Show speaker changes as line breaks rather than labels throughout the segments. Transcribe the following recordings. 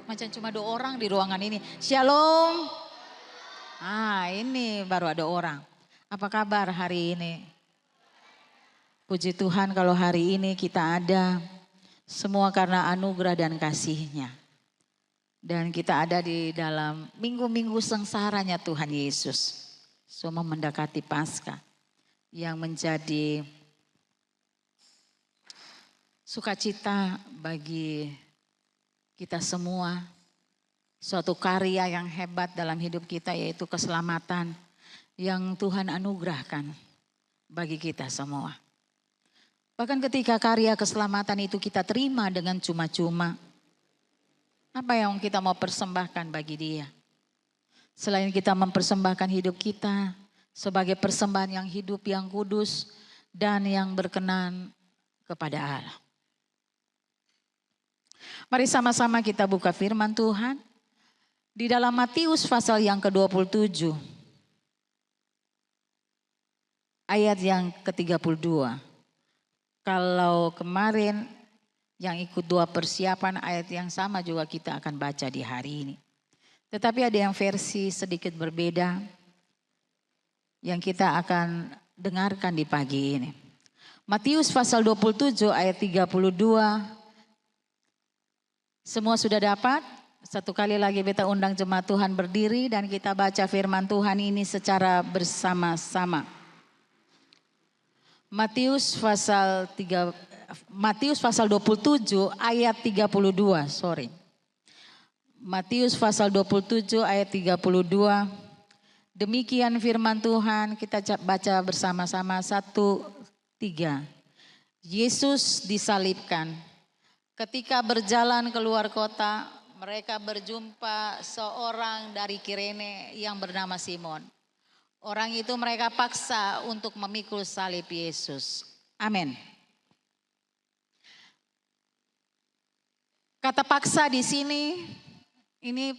Macam cuma 2 orang di ruangan ini. Shalom. Ini baru ada orang. Apa kabar hari ini? Puji Tuhan kalau hari ini kita ada. Semua karena anugerah dan kasih-Nya. Dan kita ada di dalam minggu-minggu sengsaranya Tuhan Yesus. Semua mendekati Paskah. Yang menjadi sukacita bagi kita semua. Suatu karya yang hebat dalam hidup kita yaitu keselamatan yang Tuhan anugerahkan bagi kita semua. Bahkan ketika karya keselamatan itu kita terima dengan cuma-cuma. Apa yang kita mau persembahkan bagi Dia? Selain kita mempersembahkan hidup kita sebagai persembahan yang hidup, yang kudus dan yang berkenan kepada Allah. Mari sama-sama kita buka firman Tuhan di dalam Matius pasal yang ke-27 ayat yang ke-32. Kalau kemarin yang ikut 2 persiapan ayat yang sama juga kita akan baca di hari ini. Tetapi ada yang versi sedikit berbeda yang kita akan dengarkan di pagi ini. Matius pasal 27 ayat 32. Semua sudah dapat? Satu kali lagi beta undang jemaat Tuhan berdiri dan kita baca firman Tuhan ini secara bersama-sama. Matius pasal 27 ayat 32, Matius pasal 27 ayat 32. Demikian firman Tuhan, kita baca bersama-sama 1, 3. Yesus disalibkan. Ketika berjalan keluar kota, mereka berjumpa seorang dari Kirene yang bernama Simon. Orang itu mereka paksa untuk memikul salib Yesus. Amin. Kata paksa di sini, ini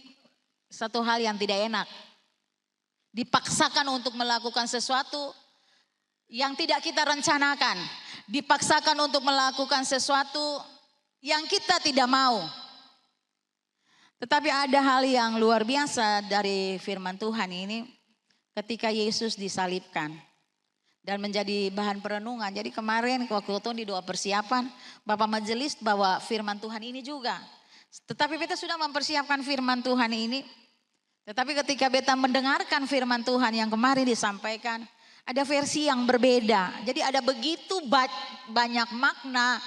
satu hal yang tidak enak. Dipaksakan untuk melakukan sesuatu yang tidak kita rencanakan. Dipaksakan untuk melakukan sesuatu yang kita tidak mau. Tetapi ada hal yang luar biasa dari firman Tuhan ini ketika Yesus disalibkan dan menjadi bahan perenungan. Jadi kemarin waktu itu di 2 persiapan Bapak Majelis bawa firman Tuhan ini juga. Tetapi kita sudah mempersiapkan firman Tuhan ini. Tetapi ketika beta mendengarkan firman Tuhan yang kemarin disampaikan, ada versi yang berbeda. Jadi ada begitu banyak makna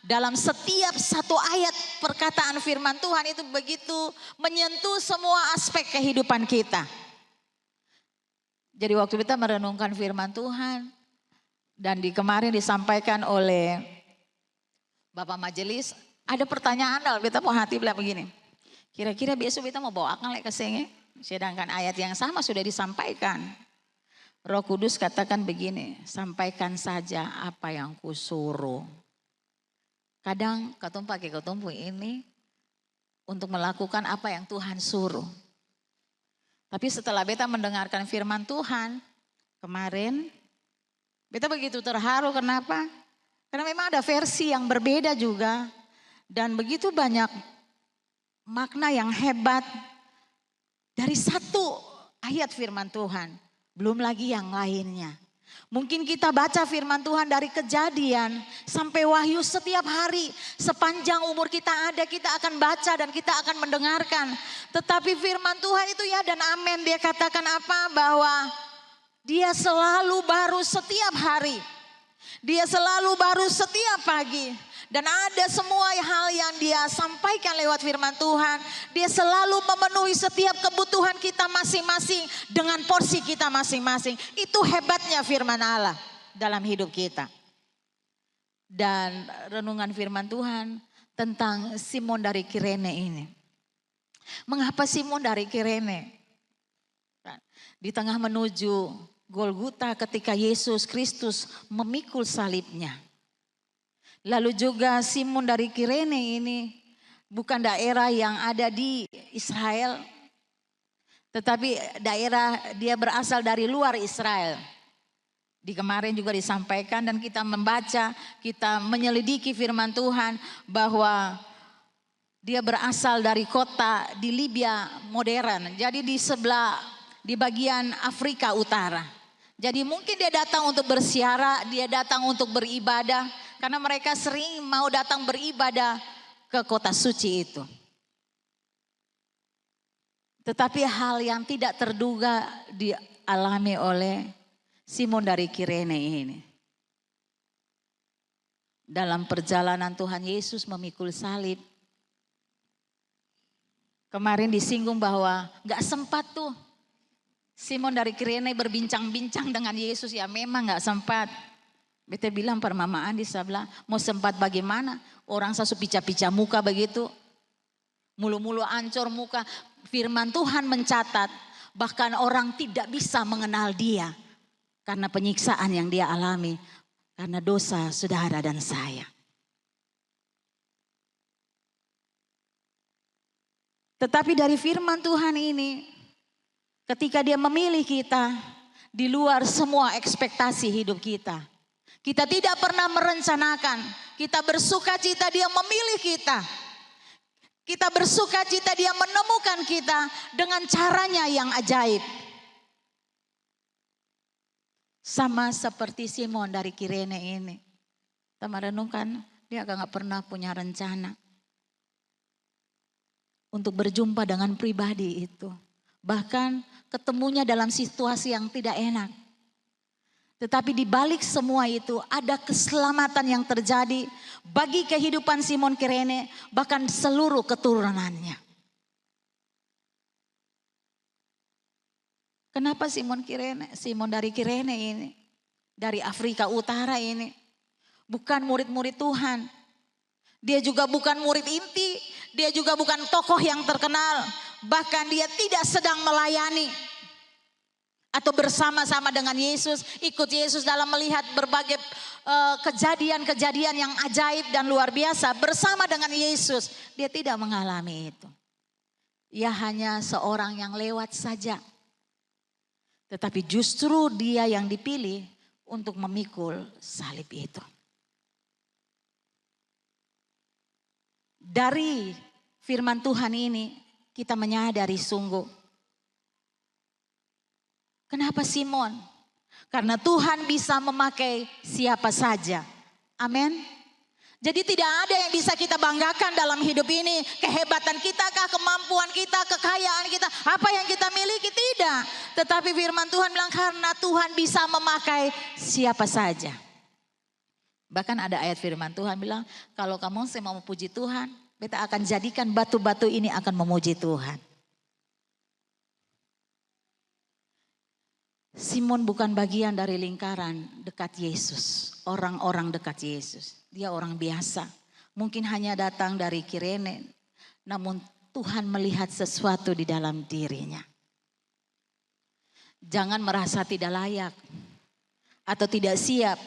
dalam setiap satu ayat perkataan firman Tuhan itu begitu menyentuh semua aspek kehidupan kita. Jadi waktu kita merenungkan firman Tuhan dan kemarin disampaikan oleh Bapak Majelis, ada pertanyaan dalam beta mau hati bilang begini. Kira-kira besok kita mau bawa akal ke sini, sedangkan ayat yang sama sudah disampaikan. Roh Kudus katakan begini, sampaikan saja apa yang kusuruh. Kadang ketumpu ini untuk melakukan apa yang Tuhan suruh. Tapi setelah beta mendengarkan firman Tuhan kemarin, beta begitu terharu. Kenapa? Karena memang ada versi yang berbeda juga. Dan begitu banyak makna yang hebat dari satu ayat firman Tuhan. Belum lagi yang lainnya. Mungkin kita baca firman Tuhan dari Kejadian sampai Wahyu setiap hari. Sepanjang umur kita ada kita akan baca dan kita akan mendengarkan. Tetapi firman Tuhan itu ya dan amin. Dia katakan apa? Bahwa dia selalu baru setiap hari. Dia selalu baru setiap pagi. Dan ada semua hal yang dia sampaikan lewat firman Tuhan. Dia selalu memenuhi setiap kebutuhan kita masing-masing dengan porsi kita masing-masing. Itu hebatnya firman Allah dalam hidup kita. Dan renungan firman Tuhan tentang Simon dari Kirene ini. Mengapa Simon dari Kirene? Di tengah menuju Golgota ketika Yesus Kristus memikul salibnya. Lalu juga Simon dari Kirene ini bukan daerah yang ada di Israel. Tetapi daerah dia berasal dari luar Israel. Di kemarin juga disampaikan dan kita membaca, kita menyelidiki firman Tuhan bahwa Dia berasal dari kota di Libya modern. Jadi di sebelah, di bagian Afrika Utara. Jadi mungkin dia datang untuk bersiara, dia datang untuk beribadah. Karena mereka sering mau datang beribadah ke kota suci itu. Tetapi hal yang tidak terduga dialami oleh Simon dari Kirene ini. Dalam perjalanan Tuhan Yesus memikul salib. Kemarin disinggung bahwa gak sempat tuh Simon dari Kirene berbincang-bincang dengan Yesus. Ya memang gak sempat. Beta bilang permamaan di sebelah, mau sempat bagaimana? Orang sasu pica-pica muka begitu. Mulu-mulu ancur muka. Firman Tuhan mencatat bahkan orang tidak bisa mengenal dia. Karena penyiksaan yang dia alami. Karena dosa saudara dan saya. Tetapi dari firman Tuhan ini, ketika dia memilih kita di luar semua ekspektasi hidup kita. Kita tidak pernah merencanakan, kita bersuka cita dia memilih kita. Kita bersuka cita dia menemukan kita dengan caranya yang ajaib. Sama seperti Simon dari Kirene ini. Kita merenungkan, dia gak pernah punya rencana untuk berjumpa dengan pribadi itu. Bahkan ketemunya dalam situasi yang tidak enak. Tetapi di balik semua itu ada keselamatan yang terjadi bagi kehidupan Simon Kirene, bahkan seluruh keturunannya. Kenapa Simon dari Kirene ini, dari Afrika Utara ini, bukan murid-murid Tuhan. Dia juga bukan murid inti, dia juga bukan tokoh yang terkenal. Bahkan dia tidak sedang melayani. Atau bersama-sama dengan Yesus, ikut Yesus dalam melihat berbagai kejadian-kejadian yang ajaib dan luar biasa. Bersama dengan Yesus, dia tidak mengalami itu. Ia hanya seorang yang lewat saja. Tetapi justru dia yang dipilih untuk memikul salib itu. Dari firman Tuhan ini kita menyadari sungguh. Kenapa Simon? Karena Tuhan bisa memakai siapa saja. Amin. Jadi tidak ada yang bisa kita banggakan dalam hidup ini. Kehebatan kita kah, kemampuan kita, kekayaan kita. Apa yang kita miliki, tidak. Tetapi firman Tuhan bilang karena Tuhan bisa memakai siapa saja. Bahkan ada ayat firman Tuhan bilang, kalau kamu mau memuji Tuhan, beta akan jadikan batu-batu ini akan memuji Tuhan. Simon bukan bagian dari lingkaran dekat Yesus, orang-orang dekat Yesus. Dia orang biasa, mungkin hanya datang dari Kirene, namun Tuhan melihat sesuatu di dalam dirinya. Jangan merasa tidak layak atau tidak siap.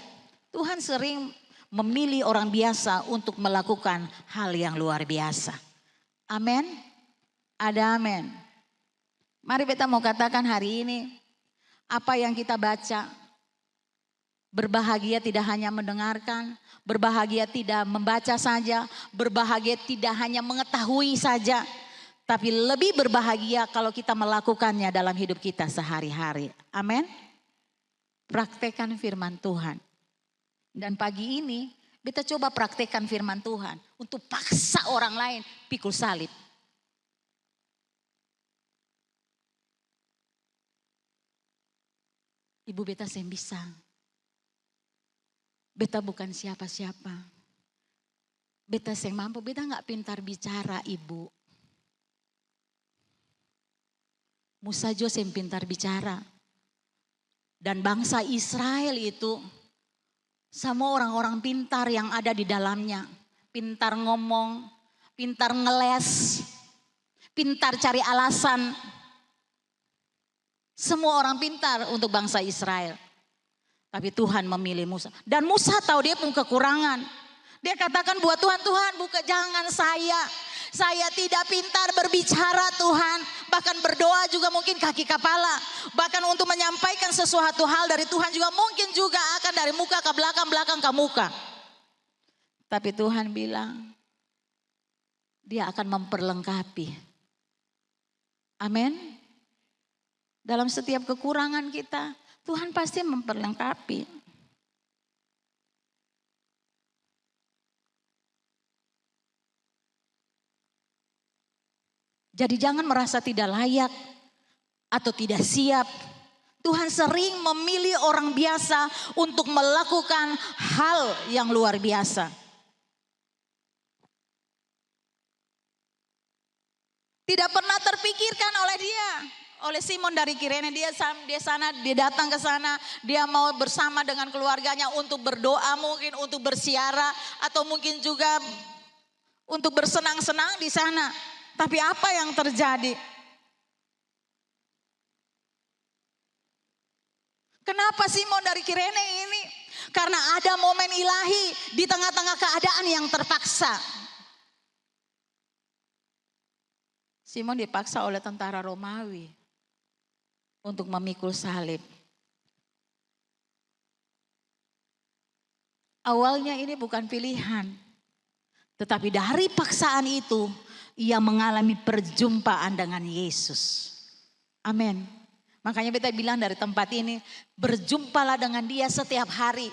Tuhan sering memilih orang biasa untuk melakukan hal yang luar biasa. Amin. Ada amin. Mari kita mau katakan hari ini, apa yang kita baca, berbahagia tidak hanya mendengarkan, berbahagia tidak membaca saja, berbahagia tidak hanya mengetahui saja, tapi lebih berbahagia kalau kita melakukannya dalam hidup kita sehari-hari. Amin. Praktekkan firman Tuhan. Dan pagi ini kita coba praktekkan firman Tuhan untuk paksa orang lain pikul salib. Ibu beta yang bisa. Beta bukan siapa-siapa. Beta yang mampu, beta gak pintar bicara ibu. Musa jo yang pintar bicara. Dan bangsa Israel itu sama orang-orang pintar yang ada di dalamnya. Pintar ngomong, pintar ngeles, pintar cari alasan. Semua orang pintar untuk bangsa Israel. Tapi Tuhan memilih Musa. Dan Musa tahu dia pun kekurangan. Dia katakan buat Tuhan, Tuhan buka jangan saya. Saya tidak pintar berbicara Tuhan. Bahkan berdoa juga mungkin kaki kepala. Bahkan untuk menyampaikan sesuatu hal dari Tuhan juga mungkin juga akan dari muka ke belakang, belakang ke muka. Tapi Tuhan bilang, Dia akan memperlengkapi. Amin. Dalam setiap kekurangan kita, Tuhan pasti memperlengkapi. Jadi jangan merasa tidak layak atau tidak siap. Tuhan sering memilih orang biasa untuk melakukan hal yang luar biasa. Tidak pernah terpikirkan oleh dia, oleh Simon dari Kirene. Dia datang ke sana, dia mau bersama dengan keluarganya untuk berdoa, mungkin untuk bersiara, atau mungkin juga untuk bersenang-senang di sana. Tapi apa yang terjadi? Kenapa Simon dari Kirene ini? Karena ada momen ilahi di tengah-tengah keadaan yang terpaksa. Simon dipaksa oleh tentara Romawi untuk memikul salib. Awalnya ini bukan pilihan, tetapi dari paksaan itu ia mengalami perjumpaan dengan Yesus. Amin. Makanya kita bilang dari tempat ini, berjumpalah dengan dia setiap hari.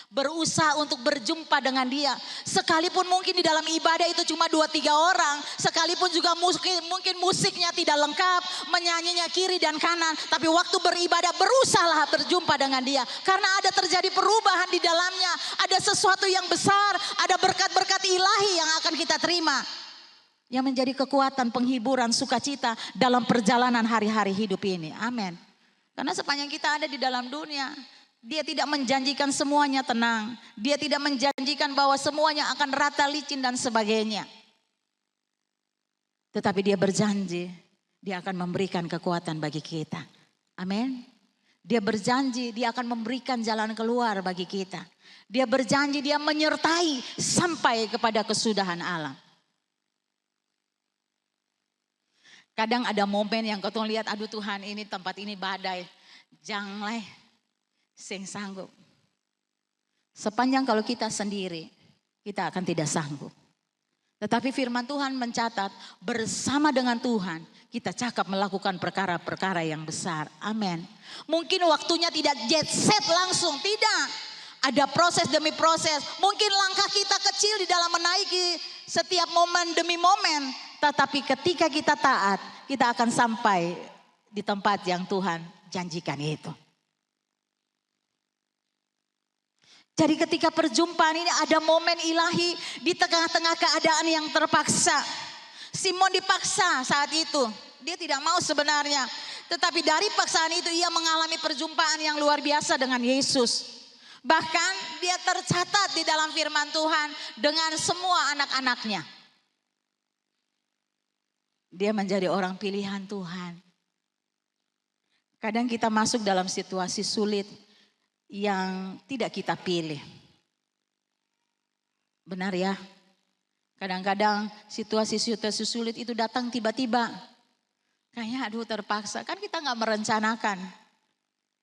Berusaha untuk berjumpa dengan dia. Sekalipun mungkin di dalam ibadah itu cuma 2-3 orang. Sekalipun juga mungkin musiknya tidak lengkap. Menyanyinya kiri dan kanan. Tapi waktu beribadah berusahalah berjumpa dengan dia. Karena ada terjadi perubahan di dalamnya. Ada sesuatu yang besar. Ada berkat-berkat ilahi yang akan kita terima. Yang menjadi kekuatan, penghiburan, sukacita dalam perjalanan hari-hari hidup ini. Amin. Karena sepanjang kita ada di dalam dunia, dia tidak menjanjikan semuanya tenang. Dia tidak menjanjikan bahwa semuanya akan rata, licin dan sebagainya. Tetapi dia berjanji, dia akan memberikan kekuatan bagi kita. Amin. Dia berjanji, dia akan memberikan jalan keluar bagi kita. Dia berjanji, dia menyertai sampai kepada kesudahan alam. Kadang ada momen yang kau lihat, aduh Tuhan ini tempat ini badai. Janganlah sing sanggup. Sepanjang kalau kita sendiri, kita akan tidak sanggup. Tetapi firman Tuhan mencatat, bersama dengan Tuhan kita cakap melakukan perkara-perkara yang besar. Amin. Mungkin waktunya tidak jet set langsung, tidak. Ada proses demi proses. Mungkin langkah kita kecil di dalam menaiki setiap momen demi momen. Tetapi ketika kita taat, kita akan sampai di tempat yang Tuhan janjikan itu. Jadi ketika perjumpaan ini ada momen ilahi di tengah-tengah keadaan yang terpaksa. Simon dipaksa saat itu. Dia tidak mau sebenarnya. Tetapi dari paksaan itu ia mengalami perjumpaan yang luar biasa dengan Yesus. Bahkan dia tercatat di dalam firman Tuhan dengan semua anak-anaknya. Dia menjadi orang pilihan Tuhan. Kadang kita masuk dalam situasi sulit yang tidak kita pilih. Benar ya? Kadang-kadang situasi-situasi sulit itu datang tiba-tiba. Kayaknya aduh terpaksa. Kan kita gak merencanakan.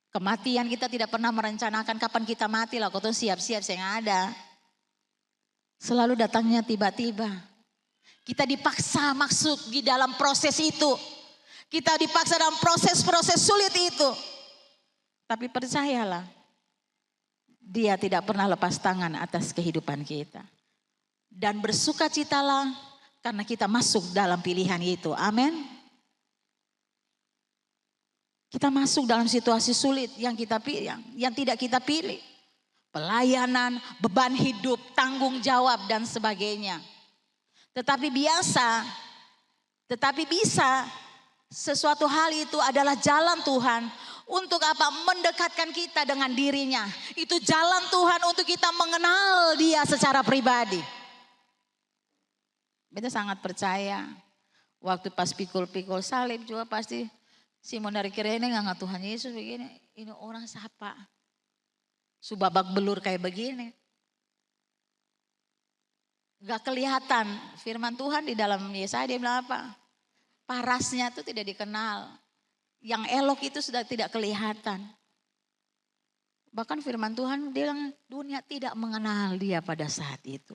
Kematian kita tidak pernah merencanakan kapan kita mati lah. Kau tuh siap-siap saya ada. Selalu datangnya tiba-tiba. Kita dipaksa masuk di dalam proses itu. Kita dipaksa dalam proses-proses sulit itu. Tapi percayalah, dia tidak pernah lepas tangan atas kehidupan kita. Dan bersukacitalah karena kita masuk dalam pilihan itu. Amin. Kita masuk dalam situasi sulit yang kita pilih, yang tidak kita pilih. Pelayanan, beban hidup, tanggung jawab dan sebagainya. Tetapi bisa sesuatu hal itu adalah jalan Tuhan untuk apa? Mendekatkan kita dengan dirinya. Itu jalan Tuhan untuk kita mengenal dia secara pribadi. Kita sangat percaya. Waktu pas pikul-pikul salib juga pasti Simon dari Kirene nggak Tuhan Yesus begini. Ini orang siapa? Subabak belur kayak begini. Gak kelihatan firman Tuhan di dalam Yesaya dia bilang apa? Parasnya itu tidak dikenal. Yang elok itu sudah tidak kelihatan. Bahkan firman Tuhan bilang dunia tidak mengenal dia pada saat itu.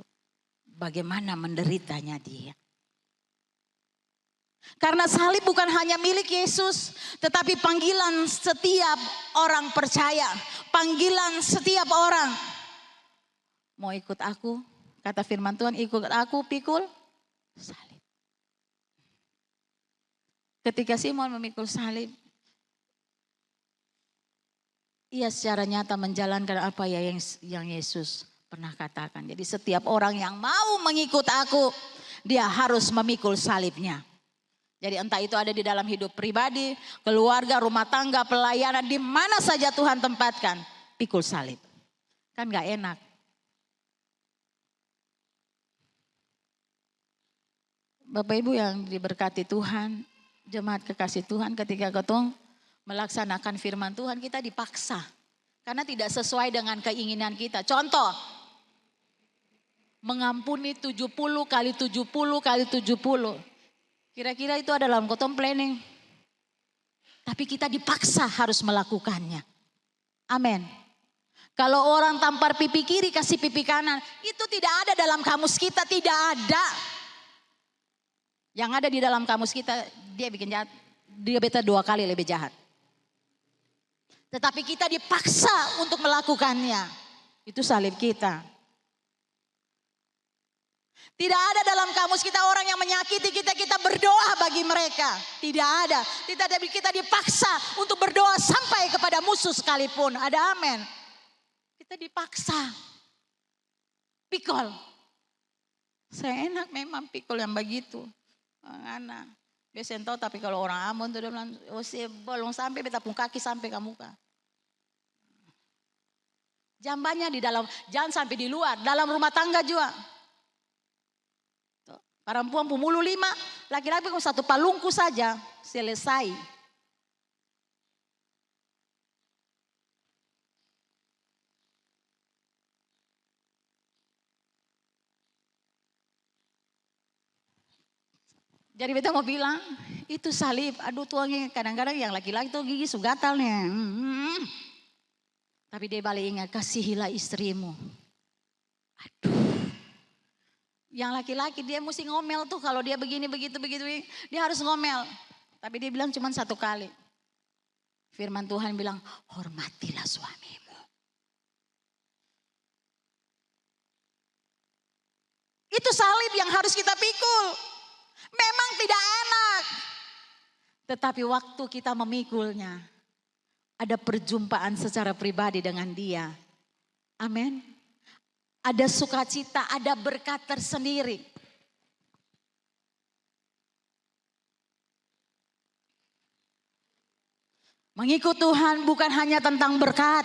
Bagaimana menderitanya dia. Karena salib bukan hanya milik Yesus, tetapi panggilan setiap orang percaya. Panggilan setiap orang. Mau ikut aku, kata firman Tuhan, ikut aku pikul salib. Ketika Simon memikul salib, ia secara nyata menjalankan apa yang Yesus pernah katakan. Jadi setiap orang yang mau mengikut aku, dia harus memikul salibnya. Jadi entah itu ada di dalam hidup pribadi, keluarga, rumah tangga, pelayanan, di mana saja Tuhan tempatkan, pikul salib. Kan gak enak. Bapak Ibu yang diberkati Tuhan, jemaat kekasih Tuhan, ketika ketong melaksanakan firman Tuhan, kita dipaksa. Karena tidak sesuai dengan keinginan kita. Contoh, mengampuni 70 kali 70 kali 70. Kira-kira itu adalah dalam planning. Tapi kita dipaksa harus melakukannya. Amin. Kalau orang tampar pipi kiri kasih pipi kanan, itu tidak ada dalam kamus kita, tidak ada. Yang ada di dalam kamus kita, dia bikin jahat, dia beta 2 kali lebih jahat. Tetapi kita dipaksa untuk melakukannya. Itu salib kita. Tidak ada dalam kamus kita orang yang menyakiti kita, kita berdoa bagi mereka. Tidak ada. Kita dipaksa untuk berdoa sampai kepada musuh sekalipun. Ada amin. Kita dipaksa. Pikul. Saya enak memang pikul yang begitu. Anak. Biasanya tahu tapi kalau orang Ambon tuh dia bilang, oh sih belum sampai beta pun kaki sampai ke muka. Jambannya di dalam, jangan sampai di luar, dalam rumah tangga juga. Perempuan pemulu 5, laki-laki cuma 1 palungku saja, selesai. Jadi beta mau bilang, itu salib, aduh tuangnya kadang-kadang yang laki-laki tuh gigi sugatal nih. Tapi dia balik ingat, kasihilah istrimu. Aduh. Yang laki-laki dia mesti ngomel tuh kalau dia begini, begitu, dia harus ngomel. Tapi dia bilang cuma 1 kali. Firman Tuhan bilang, hormatilah suamimu. Itu salib yang harus kita pikul. Memang tidak enak. Tetapi waktu kita memikulnya, ada perjumpaan secara pribadi dengan dia. Amin. Ada sukacita, ada berkat tersendiri. Mengikut Tuhan bukan hanya tentang berkat,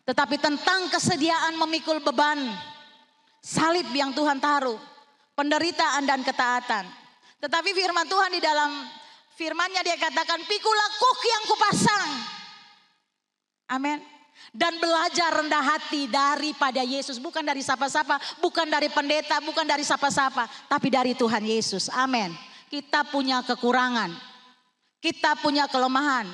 tetapi tentang kesediaan memikul beban. Salib yang Tuhan taruh, penderitaan dan ketaatan. Tetapi firman Tuhan di dalam firman-Nya dia katakan, pikulah kuk yang kupasang. Amin. Dan belajar rendah hati daripada Yesus. Bukan dari siapa-siapa, bukan dari pendeta, bukan dari siapa-siapa. Tapi dari Tuhan Yesus. Amin. Kita punya kekurangan. Kita punya kelemahan.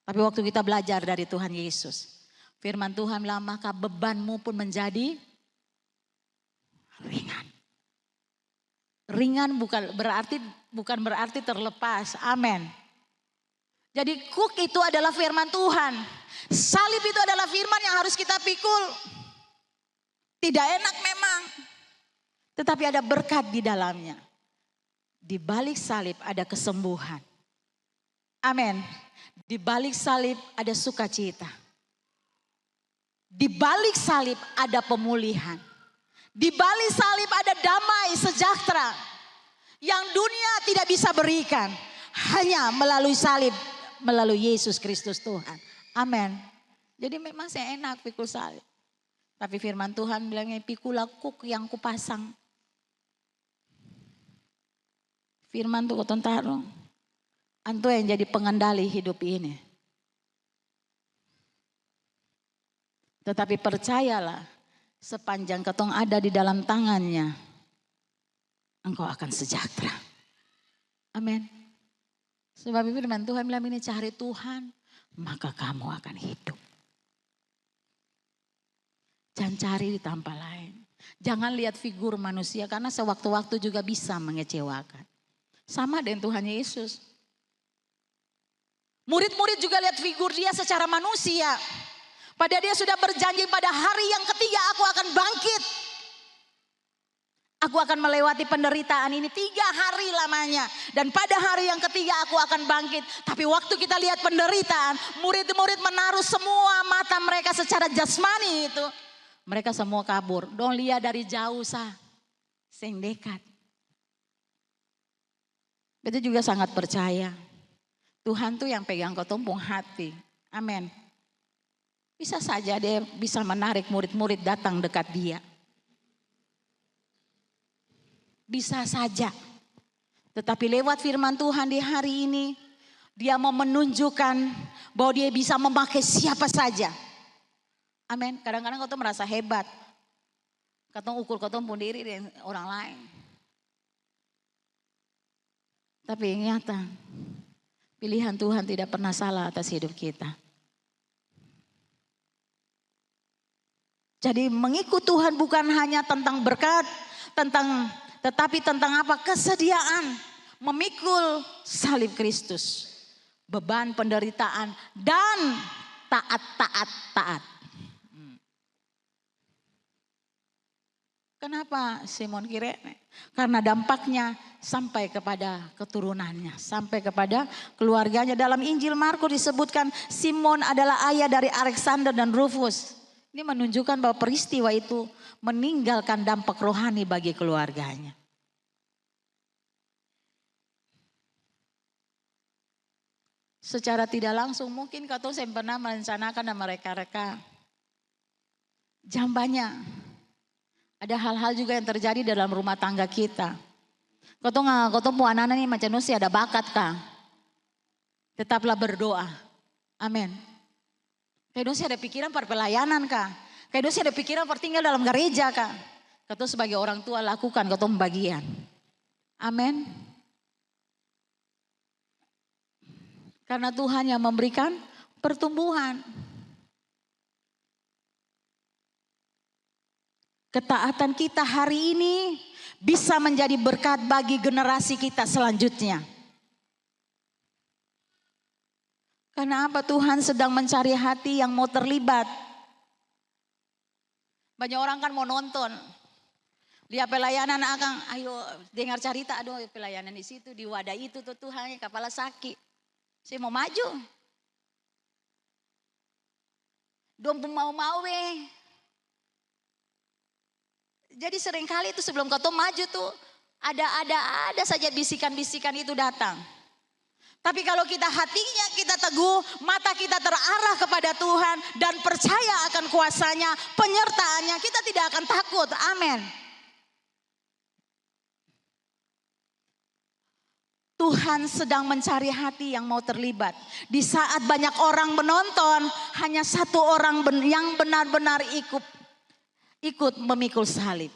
Tapi waktu kita belajar dari Tuhan Yesus. Firman Tuhan bilang, maka bebanmu pun menjadi ringan. Ringan bukan berarti terlepas. Amin. Jadi kuk itu adalah firman Tuhan. Salib itu adalah firman yang harus kita pikul. Tidak enak memang. Tetapi ada berkat di dalamnya. Di balik salib ada kesembuhan. Amin. Di balik salib ada sukacita. Di balik salib ada pemulihan. Di balik salib ada damai sejahtera. Yang dunia tidak bisa berikan. Hanya melalui salib. Melalui Yesus Kristus Tuhan. Amin. Jadi memang saya enak pikul salib. Tapi firman Tuhan bilangnya pikulah kuk yang kupasang. Firman tuh kotong taruh. Antu yang jadi pengendali hidup ini. Tetapi percayalah, sepanjang ketong ada di dalam tangannya, engkau akan sejahtera. Amin. Sebab itu firman Tuhan bilang ini, cari Tuhan, maka kamu akan hidup. Jangan cari di tempat lain. Jangan lihat figur manusia karena sewaktu-waktu juga bisa mengecewakan. Sama dengan Tuhan Yesus. Murid-murid juga lihat figur dia secara manusia. Padahal dia sudah berjanji pada hari yang ketiga aku akan bangkit. Aku akan melewati penderitaan ini 3 hari lamanya. Dan pada hari yang ketiga aku akan bangkit. Tapi waktu kita lihat penderitaan, murid-murid menaruh semua mata mereka secara jasmani itu. Mereka semua kabur. Don't lihat dari jauh sah. Sing dekat. Kita juga sangat percaya. Tuhan tuh yang pegang ketumpung hati. Amin. Bisa saja dia bisa menarik murid-murid datang dekat dia. Bisa saja. Tetapi lewat firman Tuhan di hari ini, dia mau menunjukkan bahwa dia bisa memakai siapa saja. Amin. Kadang-kadang kau tuh merasa hebat. Kau ukur kau tuh diri dengan orang lain. Tapi nyata, pilihan Tuhan tidak pernah salah atas hidup kita. Jadi mengikut Tuhan bukan hanya tentang berkat, tetapi tentang apa? Kesediaan memikul salib Kristus. Beban penderitaan dan taat. Kenapa Simon Kirene? Karena dampaknya sampai kepada keturunannya, sampai kepada keluarganya. Dalam Injil Markus disebutkan Simon adalah ayah dari Alexander dan Rufus. Ini menunjukkan bahwa peristiwa itu meninggalkan dampak rohani bagi keluarganya. Secara tidak langsung mungkin kau saya pernah merencanakan dan mereka-reka. Jambanya. Ada hal-hal juga yang terjadi dalam rumah tangga kita. Kau tuh anak-anak ini macam nusi ada bakat kah? Tetaplah berdoa. Amin. Kau nusi ada pikiran perpelayanan kah? Kau nusi ada pikiran pertinggal dalam gereja kah? Kau tuh sebagai orang tua lakukan kau tuh bagian. Amin. Karena Tuhan yang memberikan pertumbuhan. Ketaatan kita hari ini bisa menjadi berkat bagi generasi kita selanjutnya. Karena apa? Tuhan sedang mencari hati yang mau terlibat. Banyak orang kan mau nonton. Lihat pelayanan akang, ayo dengar cerita, aduh pelayanan di situ, di wadah itu tuh Tuhan kepala sakit. Saya mau maju. Dong mau weh. Jadi seringkali itu sebelum kau maju tuh ada saja bisikan-bisikan itu datang. Tapi kalau kita hatinya kita teguh, mata kita terarah kepada Tuhan dan percaya akan kuasanya, penyertaannya, kita tidak akan takut. Amin. Tuhan sedang mencari hati yang mau terlibat. Di saat banyak orang menonton, hanya satu orang yang benar-benar ikut memikul salib.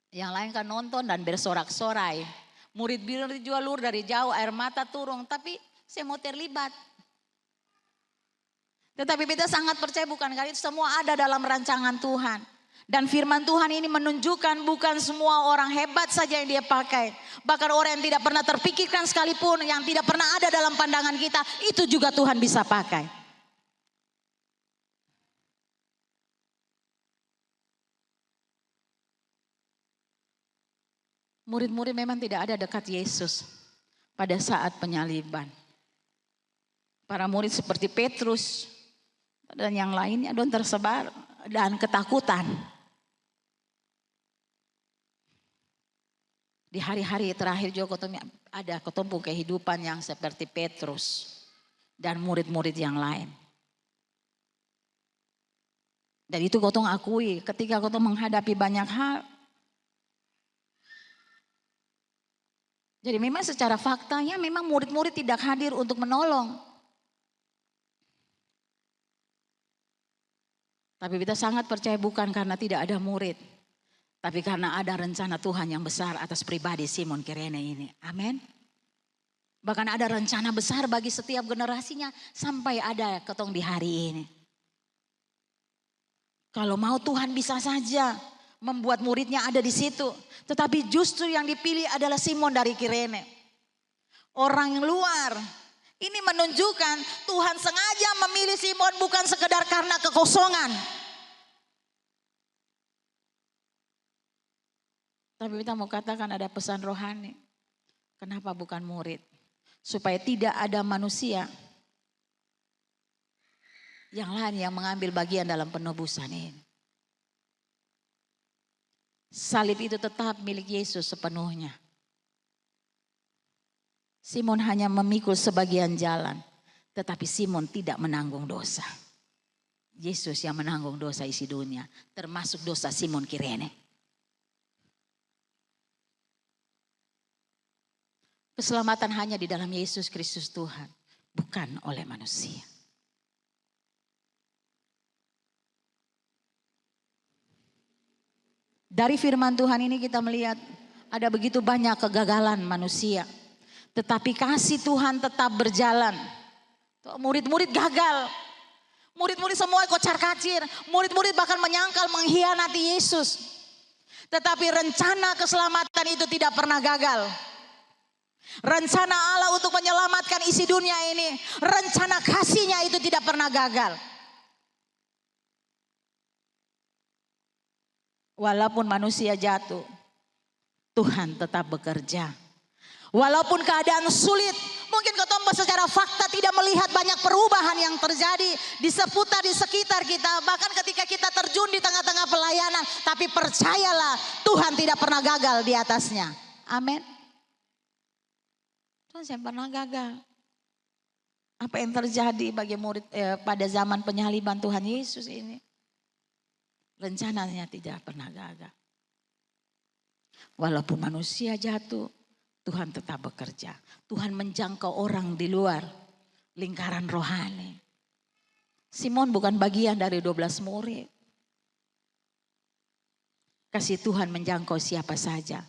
Yang lain kan nonton dan bersorak-sorai. Murid-murid juga lur dari jauh air mata turun. Tapi saya mau terlibat. Tetapi kita sangat percaya bukan kali itu semua ada dalam rancangan Tuhan. Dan firman Tuhan ini menunjukkan bukan semua orang hebat saja yang dia pakai. Bahkan orang yang tidak pernah terpikirkan sekalipun, yang tidak pernah ada dalam pandangan kita, itu juga Tuhan bisa pakai. Murid-murid memang tidak ada dekat Yesus pada saat penyaliban. Para murid seperti Petrus dan yang lainnya don tersebar dan ketakutan. Di hari-hari terakhir juga ada ketumpuk kehidupan yang seperti Petrus dan murid-murid yang lain. Dan itu kau akui ketika kau menghadapi banyak hal. Jadi memang secara faktanya memang murid-murid tidak hadir untuk menolong. Tapi kita sangat percaya bukan karena tidak ada murid. Tapi karena ada rencana Tuhan yang besar atas pribadi Simon Kirene ini. Amin. Bahkan ada rencana besar bagi setiap generasinya sampai ada ketong di hari ini. Kalau mau Tuhan bisa saja membuat muridnya ada di situ. Tetapi justru yang dipilih adalah Simon dari Kirene. orang yang luar. Ini menunjukkan Tuhan sengaja memilih Simon bukan sekedar karena kekosongan. Tapi kita mau katakan ada pesan rohani. Kenapa bukan murid? Supaya tidak ada manusia yang lain yang mengambil bagian dalam penebusan ini. Salib itu tetap milik Yesus sepenuhnya. Simon hanya memikul sebagian jalan, tetapi Simon tidak menanggung dosa. Yesus yang menanggung dosa isi dunia, termasuk dosa Simon Kirene. Keselamatan hanya di dalam Yesus Kristus Tuhan, bukan oleh manusia. Dari firman Tuhan ini kita melihat ada begitu banyak kegagalan manusia. Tetapi kasih Tuhan tetap berjalan. Murid-murid gagal. Murid-murid semua kocar kacir. Murid-murid bahkan menyangkal mengkhianati Yesus. Tetapi rencana keselamatan itu tidak pernah gagal. Rencana Allah untuk menyelamatkan isi dunia ini, rencana kasihnya itu tidak pernah gagal. Walaupun manusia jatuh, Tuhan tetap bekerja. Walaupun keadaan sulit, mungkin ketombo secara fakta tidak melihat banyak perubahan yang terjadi di seputar, di sekitar kita. Bahkan ketika kita terjun di tengah-tengah pelayanan, tapi percayalah Tuhan tidak pernah gagal di atasnya. Amin. Tuhan saya pernah gagal. Apa yang terjadi bagi murid pada zaman penyaliban Tuhan Yesus ini? Rencananya tidak pernah gagal. Walaupun manusia jatuh, Tuhan tetap bekerja. Tuhan menjangkau orang di luar lingkaran rohani. Simon bukan bagian dari 12 murid. Kasih Tuhan menjangkau siapa saja.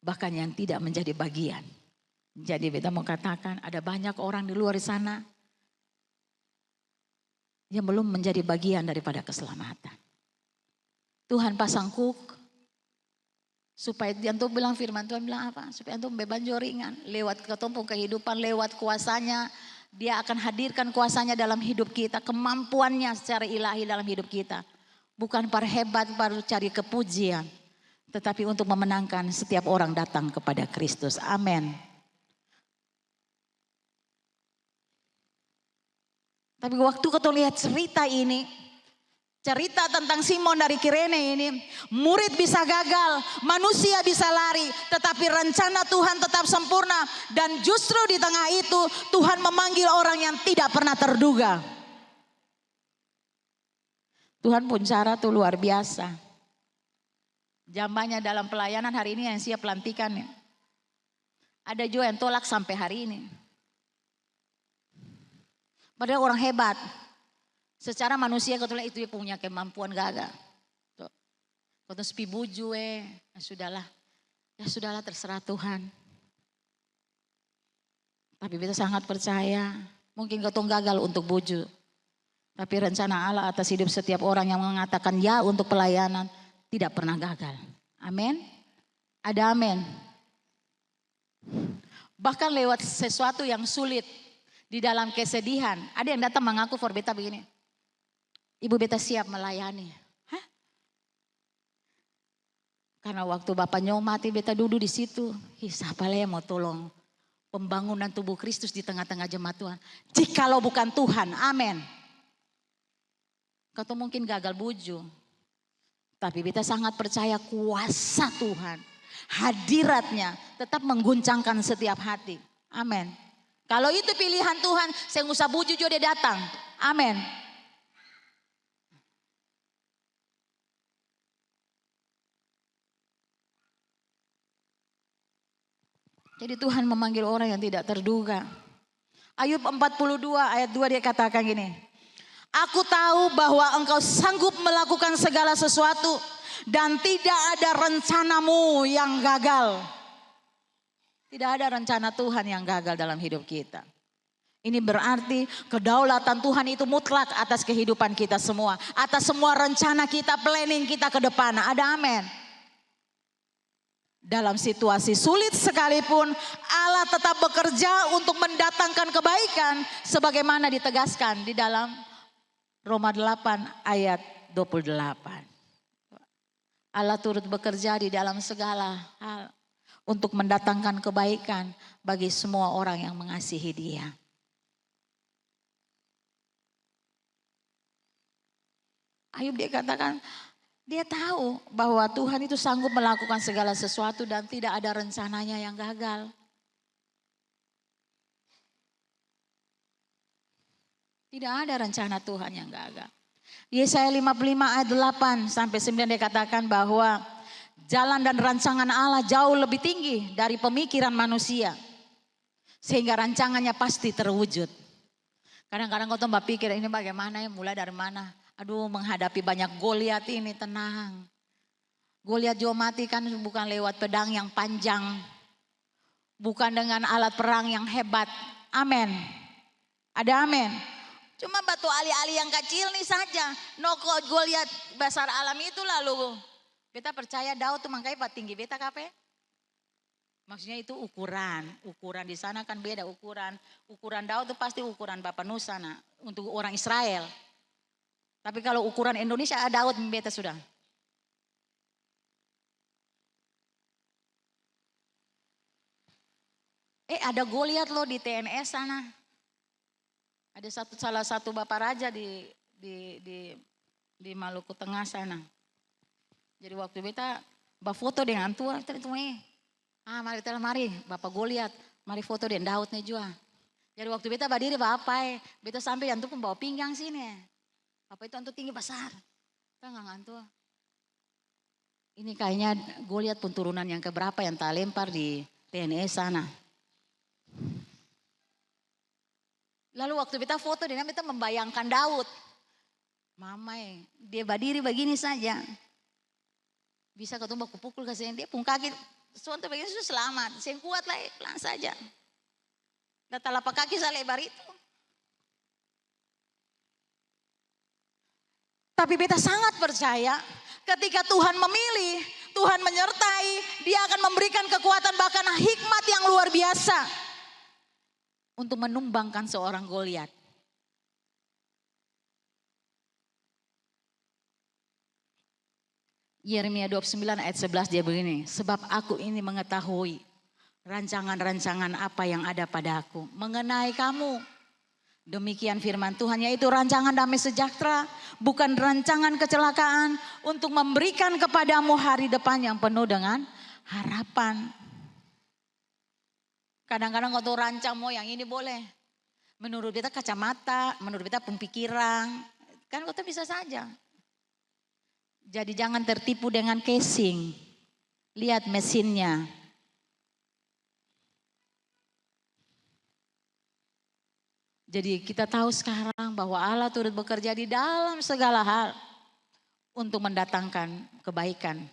Bahkan yang tidak menjadi bagian. Jadi kita mau katakan ada banyak orang di luar sana yang belum menjadi bagian daripada keselamatan. Tuhan pasang kuk supaya antum bilang firman Tuhan bilang apa? Supaya antum beban ringan lewat ketumpung kehidupan, lewat kuasanya. Dia akan hadirkan kuasanya dalam hidup kita, kemampuannya secara ilahi dalam hidup kita. Bukan para hebat, baru cari kepujian. Tetapi untuk memenangkan setiap orang datang kepada Kristus. Amin. Tapi waktu kau lihat cerita ini, cerita tentang Simon dari Kirene ini, murid bisa gagal, manusia bisa lari, tetapi rencana Tuhan tetap sempurna. Dan justru di tengah itu Tuhan memanggil orang yang tidak pernah terduga. Tuhan pun cara tuh luar biasa. Jambanya dalam pelayanan hari ini yang siap pelantikan. Ada juga yang tolak sampai hari ini. Padahal orang hebat. Secara manusia kebetulan itu dia punya kemampuan gagal. Kalau sepi buju ya sudahlah. Ya sudahlah terserah Tuhan. Tapi kita sangat percaya. Mungkin kau gagal untuk buju. Tapi rencana Allah atas hidup setiap orang yang mengatakan ya untuk pelayanan. Tidak pernah gagal. Amin. Ada amin. Bahkan lewat sesuatu yang sulit. Di dalam kesedihan. Ada yang datang mengaku for beta begini. Ibu beta siap melayani. Hah? Karena waktu bapaknya mati beta duduk di situ. Siapa yang mau tolong pembangunan tubuh Kristus di tengah-tengah jemaat Tuhan. Jikalau bukan Tuhan. Amin. Kau mungkin gagal buju. Tapi beta sangat percaya kuasa Tuhan. Hadiratnya tetap mengguncangkan setiap hati. Amin. Kalau itu pilihan Tuhan, saya nggak usah buju juga dia datang. Amin. Jadi Tuhan memanggil orang yang tidak terduga. Ayub 42 ayat 2 dia katakan gini. Aku tahu bahwa engkau sanggup melakukan segala sesuatu dan tidak ada rencanamu yang gagal. Tidak ada rencana Tuhan yang gagal dalam hidup kita. Ini berarti kedaulatan Tuhan itu mutlak atas kehidupan kita semua. Atas semua rencana kita, planning kita ke depan. Ada amin. Dalam situasi sulit sekalipun Allah tetap bekerja untuk mendatangkan kebaikan sebagaimana ditegaskan di dalam Roma 8 ayat 28. Allah turut bekerja di dalam segala hal untuk mendatangkan kebaikan bagi semua orang yang mengasihi Dia. Ayub dia katakan, dia tahu bahwa Tuhan itu sanggup melakukan segala sesuatu dan tidak ada rencananya yang gagal. Tidak ada rencana Tuhan yang gagal. Yesaya 55 ayat 8 sampai 9 dia katakan bahwa jalan dan rancangan Allah jauh lebih tinggi dari pemikiran manusia. Sehingga rancangannya pasti terwujud. Kadang-kadang kau tuh mbak pikir ini bagaimana ya, mulai dari mana? Aduh, menghadapi banyak Goliat ini, tenang. Goliat juga mati kan bukan lewat pedang yang panjang. Bukan dengan alat perang yang hebat. Amin. Ada amin. Cuma batu ali-ali yang kecil nih saja. Noko Goliat besar alam itu lalu. Beta percaya Daud tuh makanya tinggi beta kape. Maksudnya itu ukuran. Ukuran di sana kan beda ukuran. Ukuran Daud itu pasti ukuran Bapak Nusa nah, untuk orang Israel. Tapi kalau ukuran Indonesia Daud beta sudah. Ada Goliat loh di TNS sana. Ada salah satu bapak raja di Maluku Tengah sana. Jadi waktu beta foto dengan tua, mari bapak Goliat, mari foto dengan Daud nih juga. Jadi waktu beta berdiri bapak, beta sampai yang tuh pembawa pinggang sini. Apa itu antu tinggi besar. Kita nggak ngantuk. Ini kayaknya Goliat pun turunan yang keberapa yang tak lempar di TNS sana. Lalu waktu kita foto dengan kita membayangkan Daud. Mamai, dia berdiri begini saja. Bisa ketemu aku pukul kasih dia pun kaki. Suatu begini sudah selamat. Saya kuat lah, pelan saja. Dan telapak kaki saya lebar itu. Tapi beta sangat percaya ketika Tuhan memilih, Tuhan menyertai, Dia akan memberikan kekuatan bahkan hikmat yang luar biasa untuk menumbangkan seorang Goliat. Yeremia 29 ayat 11 dia begini, sebab aku ini mengetahui rancangan-rancangan apa yang ada pada aku mengenai kamu. Demikian firman Tuhan, yaitu rancangan damai sejahtera, bukan rancangan kecelakaan, untuk memberikan kepadamu hari depan yang penuh dengan harapan. Kadang-kadang kau tuh rancang mau yang ini boleh. Menurut kita kacamata, menurut kita pemikiran, kan kau tuh bisa saja. Jadi jangan tertipu dengan casing, lihat mesinnya. Jadi kita tahu sekarang bahwa Allah turut bekerja di dalam segala hal untuk mendatangkan kebaikan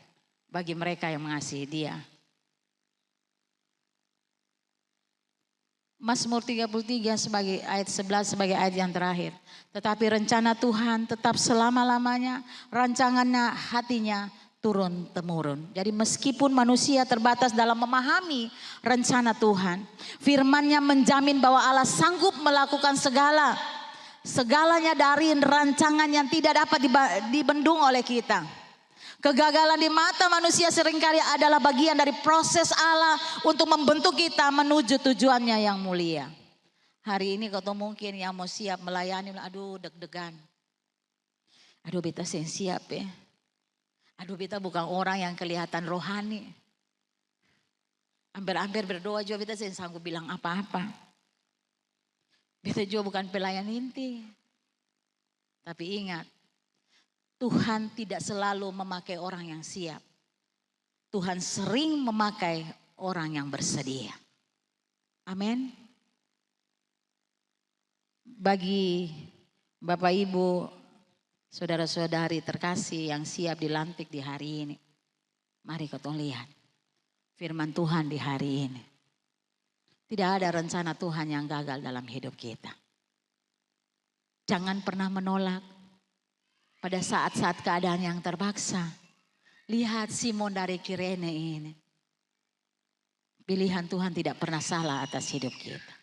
bagi mereka yang mengasihi Dia. Mazmur 33 sebagai ayat 11 sebagai ayat yang terakhir. Tetapi rencana Tuhan tetap selama-lamanya, rancangannya hatinya turun temurun. Jadi meskipun manusia terbatas dalam memahami rencana Tuhan, firman-Nya menjamin bahwa Allah sanggup melakukan segalanya dari rancangan yang tidak dapat dibendung oleh kita. Kegagalan di mata manusia seringkali adalah bagian dari proses Allah untuk membentuk kita menuju tujuannya yang mulia. Hari ini kau mungkin yang mau siap melayani, aduh deg-degan. Aduh beta siap ya. Aduh beta bukan orang yang kelihatan rohani. Hampir-hampir berdoa juga beta saya sanggup bilang apa-apa. Beta juga bukan pelayan inti. Tapi ingat, Tuhan tidak selalu memakai orang yang siap. Tuhan sering memakai orang yang bersedia. Amin. Bagi Bapak Ibu, saudara-saudari terkasih yang siap dilantik di hari ini. Mari kita lihat firman Tuhan di hari ini. Tidak ada rencana Tuhan yang gagal dalam hidup kita. Jangan pernah menolak pada saat-saat keadaan yang terpaksa. Lihat Simon dari Kirene ini. Pilihan Tuhan tidak pernah salah atas hidup kita.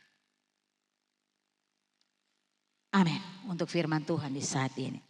Amin. Untuk firman Tuhan di saat ini.